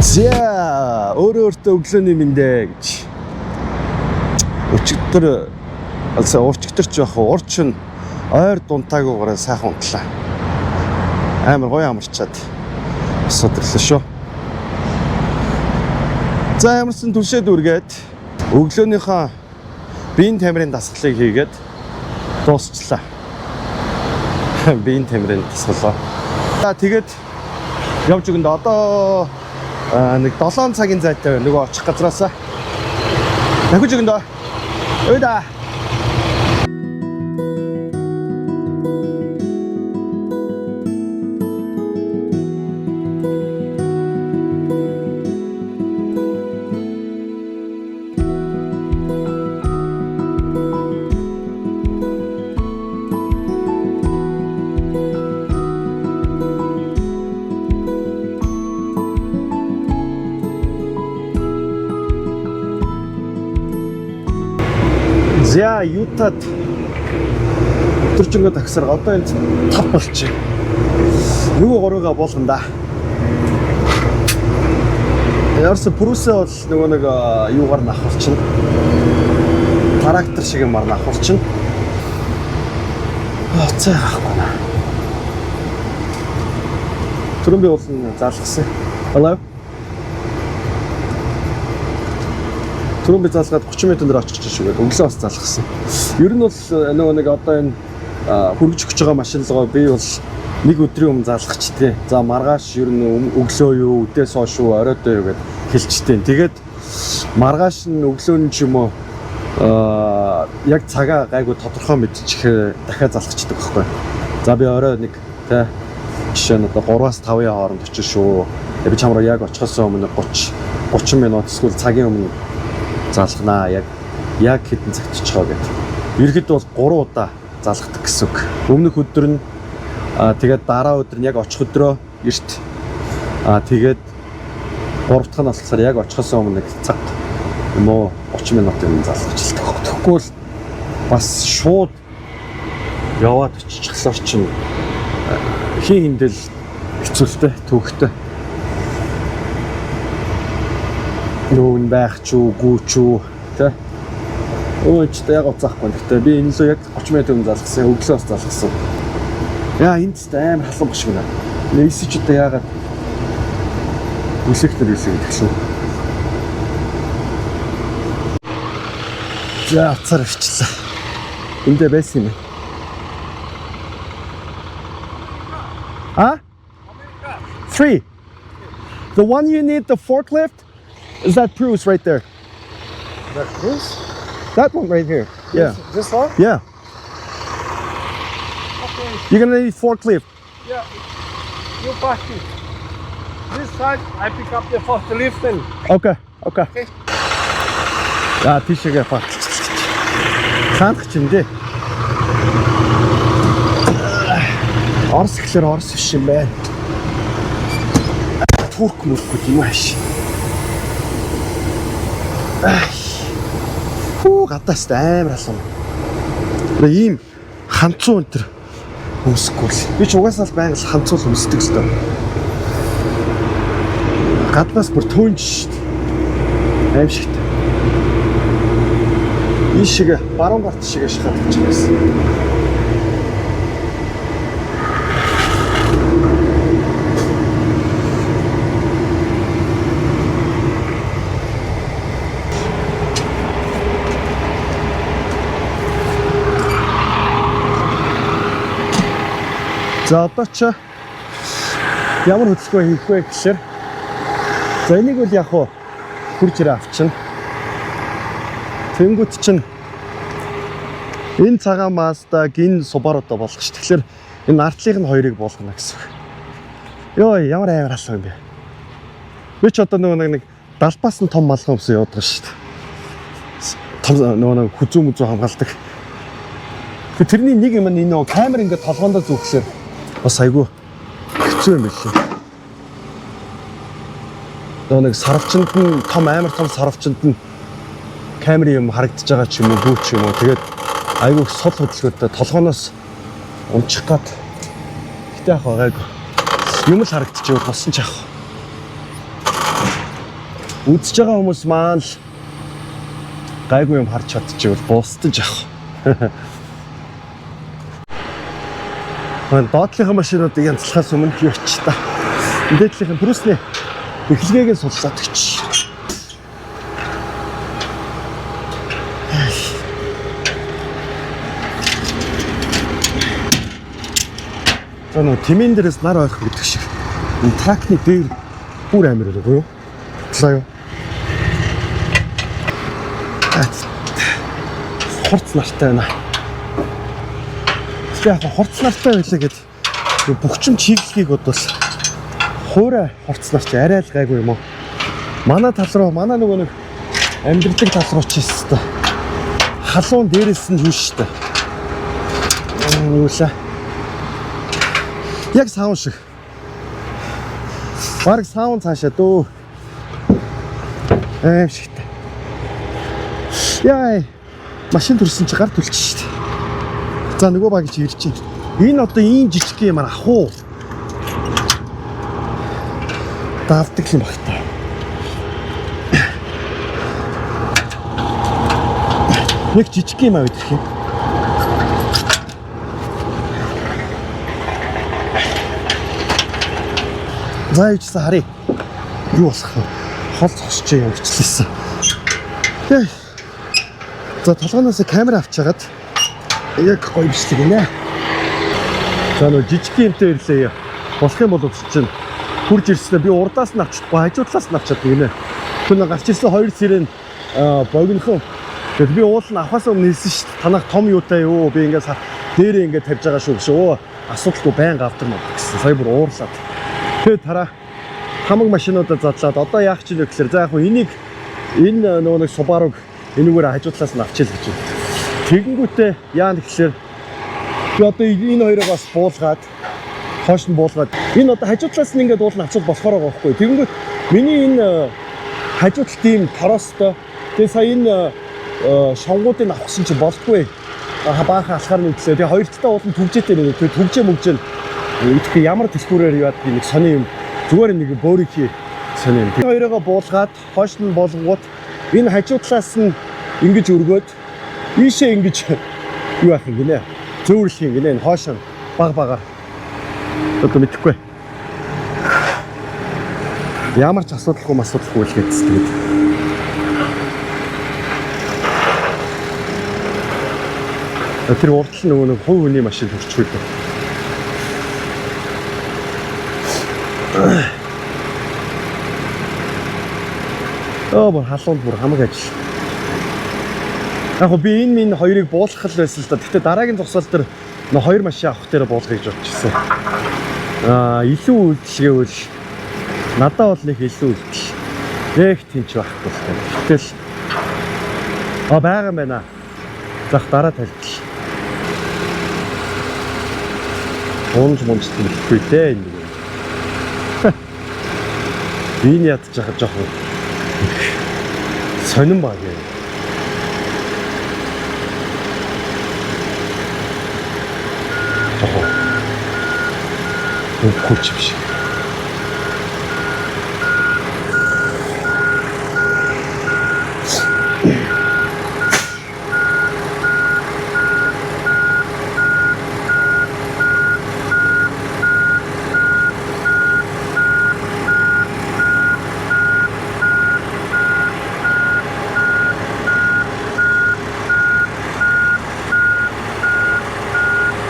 [SPEAKER 1] За өөрөөртөө өглөөний мэндэ гэж. Өчигдөр алсаа урчигдэрч байх урч нь ойр дунтаагүйгээр сайхан унтлаа. Амар гоё амарчаад содрлоо шүү. За ямарсан түлшээд үргээд өглөөнийхөө биеийн тамирын дасгалыг хийгээд дуусчлаа. Биеийн тамирын дасгалаа. За тэгээд явж өгөндөө одоо нэг 7 цагийн зайтай нөгөө очих газраасаа дахиж өгөндөө. Өөдөө. За Ютад өдөржингөө таксаар одоо энэ 5 болчих. Нөгөө 3-га болгонда. Ярс Прусээ бол нөгөө нэг юугаар нь авахчна. Трактор шиг юм марна авахчна. За яахгүй. Түрэн би уулын заалгасан. Hello. Түрэн би заалгаад 30 м дээр очих шиг байгаад өглөө бас заалгасан. Ер нь бол нөгөө нэг одоо энэ хөргөж өгч байгаа машинлогоо би бол нэг өдрийн өмнө заалгачдгээ. За маргааш ер нь өглөө юу, үдээс хойш юу, оройдоо юу гэд хэлчихдээ. Тэгээд маргааш нь өглөө нь ч юм уу яг цагаа гайгүй тодорхой мэдчих дахиад залхацдаг байхгүй. За би орой нэг тэ жишээ нь одоо 3-аас 5-ын хооронд очиж шүү. Би чамраа яг очихоос өмнө 30 минут эсвэл цагийн өмнө залхнаа. Яг хэдэн цагт очих вэ гэдэг. Ерхэд бол 3 удаа залхдаг гэсэн үг. Өмнөх өдөр нь тэгээд дараа өдөр нь яг очих өдрөө эрт тэгээд 3 дахь нь болохоор яг очихоос өмнө нэг цаг юм уу 30 минутын залхажлаа. Тэгэхгүй бол бас шууд яваад очихлоо чинь хин хиндэл хэцүүлтэй төвхтэй. Нүүн байх ч үгүй ч тэ. Өөч яг уцаахгүй. Гэхдээ би энэ л яг 30 м залгасан, өглөөс залгасан. Яа энд ч амар халуун биш гэнэ. Нээсэ ч одоо яагаад үлэхтэр юусэн гэдэг шүү. За цар ирчлээ. Эндээ байсан юм. Huh? 3. The one you need the forklift is that Bruce right there.
[SPEAKER 5] That Bruce?
[SPEAKER 1] That one right here. Yeah.
[SPEAKER 5] This one?
[SPEAKER 1] Yeah.
[SPEAKER 5] Okay.
[SPEAKER 1] You're gonna need forklift.
[SPEAKER 5] Yeah. You pass it. This side, I pick up the forklift and
[SPEAKER 1] Okay. Okay.
[SPEAKER 5] okay.
[SPEAKER 1] За тийшээгээ баталчих. Хаанах ч юм дээ. Орс гэхэлэр орс биш юм байна. Турк мөрөхгүй юм ааш. Хүү гадаас амар алсан. Нэг ийм ханцуу энэ төр өмсөхгүй л. Би ч угаасаа л байнга ханцуул өмсдөг өстой. Гаднаас бүр төөнж шít. Аим шигтэй. Ийшээгээ баруун гарт шигээ шахаад гэж байсан. За одоо ч ямар хөдөлгөөн хийх вэ гэхээр за энийг бол яг хуу хурж ирээ авчин. Тэнгүүт чинь энэ цагаан Mazda гин Subaru-то болгох ш. Тэгэхээр энэ артлынх нь хоёрыг болгоно гэсэн. Йоо ямар амар алсан юм бэ. Би ч одоо нэг далбаас нь том малгай өмсөн яваад байгаа ш. Том нөгөө хүзүү мүзүү хамгаалдаг. Тэрний нэг юм энэ нөгөө камер ингээд толгоондоо зүгсээр бас айгүй хэцүү юм билээ. Нэг сарвчанд нь том амар том сарвчанд нь камерын юм харагдаж байгаа ч юм уу гүүч юм уу. Тэгээд айгүй сул хөдөлгөөтэй толгооноос унчих гад. Гэтэ яг байгаагүй. Юм л харагдчихвал босон ч яах. Үзэж байгаа хүмүүс маань л гайгүй юм харж чадчихвал буустаж яах. Доотлынхаа машинуудыг янзлахаас өмнө явч та. Дээдлийнхэн түрүүсний эхлэгийг нь сулсаад гэж. За нөө тэмэн дээрээс нар ойрох гэдэг шиг. Энэ тракны дээр бүр амир байлгүй юу? Талаа юу? Хурц нартай байна. Яг хурц нартай байлаа гэд бөхчм чиглэлийг бодвол хуурай хурц нар чи арай л гайгүй юм уу? Манай тал руу манай нөгөө нэг амьдрдаг тал руу ч юм та. Халуун дээрээс нь хийш та. Юула. Яг саун шиг. Бараг саун цаашаа дөө. Шигтэй. Яа. Машин төрсөн чи гар түлчих шүү дээ. За нөгөө баг чи ирж чинь. Энэ одоо ийм жижиг юм ах уу? Давдаг юм багтаа. Нэг жижиг юм аваад ирэх юм. За ичсэн харъя. Юу болох вэ? Хол цосч юм бичлээсэн. Тэг. За толгоноос камера авчаагаад яг гоё бичлэг нэ. За нөө жижиг юмтай ирлээ. Болох юм бол чинь хурж ирснээр би урдаас нь авчихгүй хажуудлаас нь авчаад гинэ. Тэр гарч ирсэн хоёр сэрэн богинохон. Тэгээд би уул нь авахаас өмнө хэлсэн шүү дээ. Танах том юутай юу? Би ингээс дээрээ ингээд тавьж байгаа шүү гэж. Оо асуудалгүй байнга автормод гэсэн. Сая бүр уурлаад. Тэгээд тараа хамаг машинуудаа задлаад одоо яах ч вэ гэхээр за яг хөө энийг энэ нөгөө нэг Subaru-г энэгээр хажуудлаас нь авчил гэж байна. Тэгэнгүүтээ яа гэхээр би одоо энэ хоёроо бас буулгаад хойш нь буулгаад энэ одоо хажуудлаас нь ингээд уулна авчил болохоор байгаа байхгүй. Тэгэнгүүт миний энэ хажуудлт ийм торостой. Тэгээ сая энэ шонгуудыг авахсан чи болтгүй. Баахан алхаар нүдлээ. Тэгээ хоёртаа уулын түгжээтэй нэг тэгээ түгжээ мөгжөөл. Итгэх ямар дэлгүүрээр яваад би нэг сони юм зүгээр нэг бөөрийнхий сони юм. Тэгээ хоёроо буулгаад хойш нь болгонгууд энэ хажуудлаас нь ингэж өргөөд ийшээ ингэж юу ах юм гинэ. Зөөвөрлөх юм гинэ. Хойш нь баг багаар. Одоо мэдэхгүй. Ямар ч асуудалгүй масуудалгүй л гэдээс тэгээд. Тэр урдл нөгөө нэг хувь хүний машин төрчихгүй дээ. Бүр халуунд бүр хамаг ажил. Яг би энэ минь хоёрыг буулгах л байсан л да. Гэхдээ дараагийн зогсоол дээр нөө хоёр машин авах дээр буулгах гэж бодчихсон. Илүү үйлдэлгээвэл надад бол нэг илүү үйлдэл. Яг тийч байхгүй л. Гэтэл А байгаа юм байна. Зах дараа тавьчих. Уунж хэлэхгүй дээ энэ. Энэ ядчих жоохон сонирн баг яа. Үгүй биш.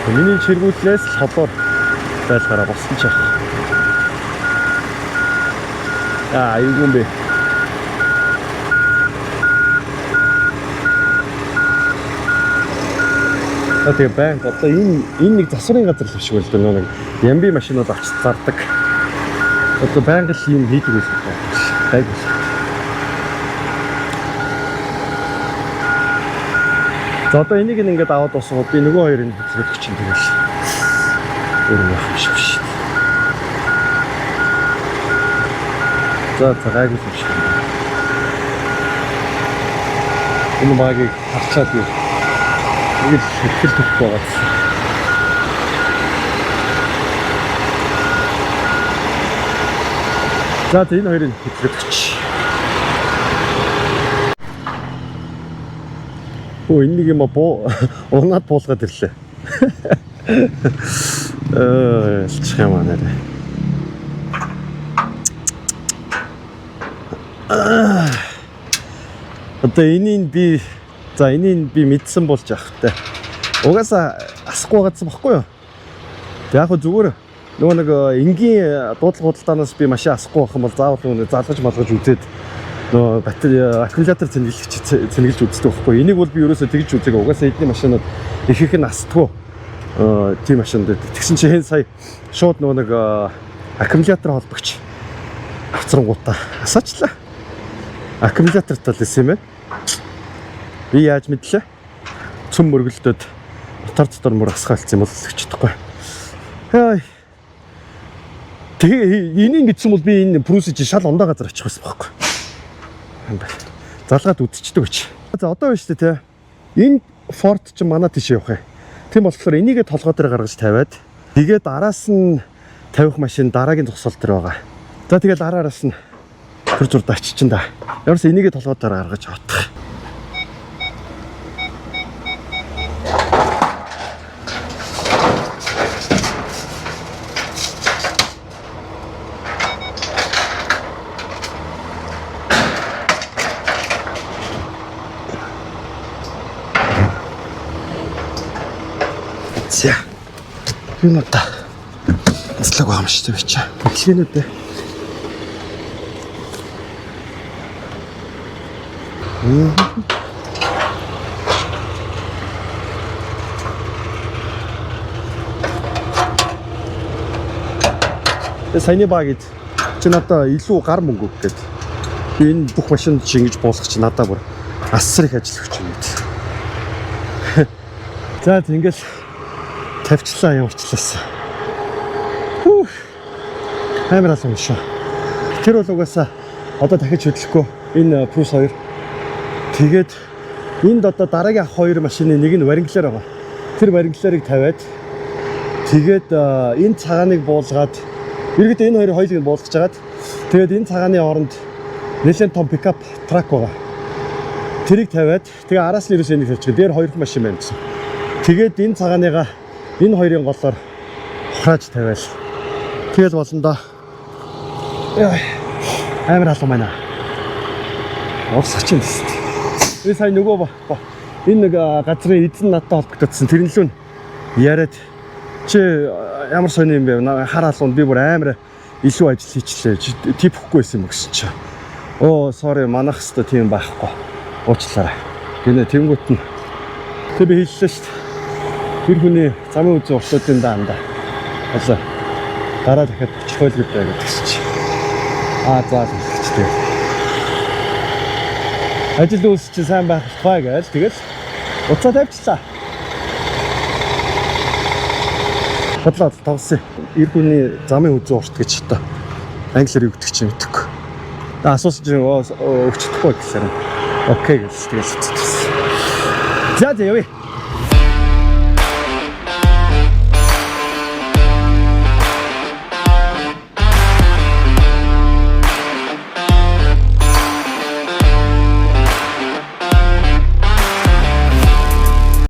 [SPEAKER 1] Миний чиргүүлээс холоор байлгаараа босон ч яах. Юу юм бэ? Тэгээ банк одоо энэ нэг засварын газар л биш үү л нэг ямби машинууд очиж зардаг. Одоо банк л юм хийдэг үү? Гайг. За одоо энийг ингээд аваад босгоод би нөгөө хоёрыг хөтлөх чинь тэгэл. Өөрөө биш биш. За гайгүй биш. Энэ багийг харчаад юу. Нэг хэвчэл төгөх байгаа. За энэ хоёрыг хөтлөх. Оо энэ нэг юм унаад буулгаад ирлээ. Элчих юм аа нэрэ. Одоо энийг би мэдсэн болж явахтай. Угаасаа асахгүй байгаадсан баггүй юу? Яг хөө зүгээр нөгөө нэг энгийн дуудлага худалдаанаас би машин асахгүй байх юм бол заавал нөгөө залгаж малгаж үзээд нөө батаре аккумулятор цэнгэлж үздэг байхгүй. Энийг бол би ерөөсөө тэгж үзээг. Угаасаа эдний машинууд их их настгүй тийм машинд. Тэгсэн чинь сая шууд нөгөө нэг аккумулятор холбогч авцрангуудаа асаачлаа. Аккумулятор тал исэн юм байна. Би яаж мэдлээ? Цөм мөргөлдөд мотор дотор мөр асгаалцсан юм бол өгчдөхгүй. Хай. Тэгээ энийг гэсэн бол би энэ Прусич шал ондоо газар очих байсан байхгүй. Залгаад үдчихдэг гэж. За одоо байна шүү дээ те. Энэ Ford ч манай тийш явах юм. Тийм болохоор энийгээ толгой дээр гаргаж тавиад тэгээд араас нь тавих машин дараагийн зогсоол дээр байгаа. За тэгээд араараас нь төр зурд аччихна да. Ямарс энийгээ толгой дээр гаргаж авах. За. Энэ удаа цэцлэг байгаа юм шүү дээ би чи. Хөтлөнүүд дээ. Саяны багид чи надаа илүү гар мөнгө өгдөг. Би энэ бүх машинд шингэж буулгах чи надаа бүр асар их ажил өгч юм гээд. За тэгэл тавьчлаа явуулчлаа. Амар алам шүү. Тэр бол угаасаа одоо дахиж хөдлөхгүй энэ Прус 2. Тэгээд энд одоо дараагийн ах хоёр машины нэг нь Wrangler байгаа. Тэр Wrangler-ыг тавиад тэгээд энэ цагааныг буулгаад ерөөдөө энэ хоёр хоёулыг нь буулгаж жагаад тэгээд энэ цагааны оронд нэлээд том пикап трак байгаа. Тэрийг тавиад тэгээ араас нь ерөөсөө энийг тавьчих. Дээр хоёр машин байна гэсэн. Тэгээд энэ цагааныгаа энэ хоёрын голоор ухрааж тавиал. Тэгэл болно да. Амар алам байна. Орсоч юм тест. Би сая нөгөө энэ нэг газрын эзэн надтай холбогдсон. Тэрнлүүн яриад чи ямар сони юм бэ? Хараалуун би бүр амар илүү ажил хийчлээ. Тип хөхгүй байсан юм гэсэн чи. Оо sorry манах хэвээр тийм байхгүй. Уучлаарай. Гинэ тэнгуут нь. Тэг би хэллээ шүү дээ. Тэр хүний замын үзэн урсуудын даанда. Одоо дараа дахиад очих байл гэдэг гэсэн чи. За хэлчихтэй. ажил үйлс чинь сайн байх тухай гэж тэгэл уцаа тавьчихлаа. Бодлоо тавсан. Ир хүний замын үзэн урт гэж одоо англиар юу гэдэг чинь мэдэхгүй. Асуусан чинь өчтөхгүй гэсэн. Окей гэж тэгэл зүтсэн. За явъя.